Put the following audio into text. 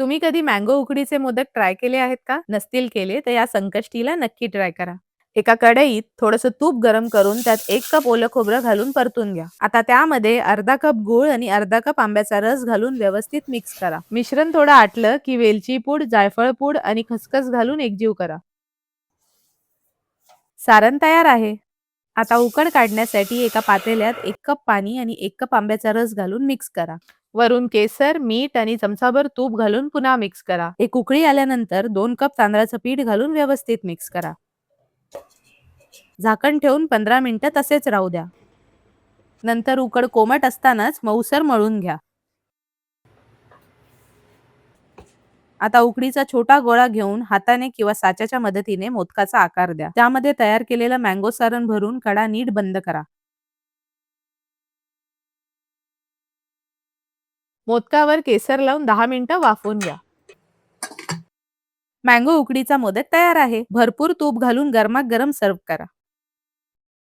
तुम्ही कधी मँगो उकडीचे मोदक ट्राय केले आहेत का? नसतील केले तर या संकष्टीला नक्की ट्राय करा. एका कढईत थोडंसं तूप गरम करून त्यात 1 कप ओलं खोबरं घालून परतून घ्या. आता त्यामध्ये अर्धा कप गूळ आणि अर्धा कप आंब्याचा रस घालून व्यवस्थित मिक्स करा. मिश्रण थोडं आटलं की वेलची पूड, जायफळ पूड आणि खसखस घालून एकजीव करा. सारण तयार आहे. आता उकड काढण्यासाठी एका पातेल्यात 1 कप पाणी आणि 1 कप आंब्याचा रस घालून मिक्स करा. वरून केसर, मीठ आणि चमचाभर तूप घालून पुन्हा मिक्स करा. एक उकळी आल्यानंतर 2 कप तांदळाचं पीठ घालून व्यवस्थित मिक्स करा. झाकण ठेवून 15 मिनिटं तसेच राहू द्या. नंतर उकड कोमट असतानाच मऊसर मळून घ्या. आता उकडीचा छोटा गोळा घेऊन हाताने किंवा साच्याच्या मदतीने मोदकाचा आकार द्या. त्यामध्ये तयार केलेलं मँगो सारण भरून कडा नीट बंद करा. मोदकावर केसर लावून 10 मिनिटं वाफवून घ्या. मँगो उकडीचा मोदक तयार आहे. भरपूर तूप घालून गरमागरम सर्व्ह करा.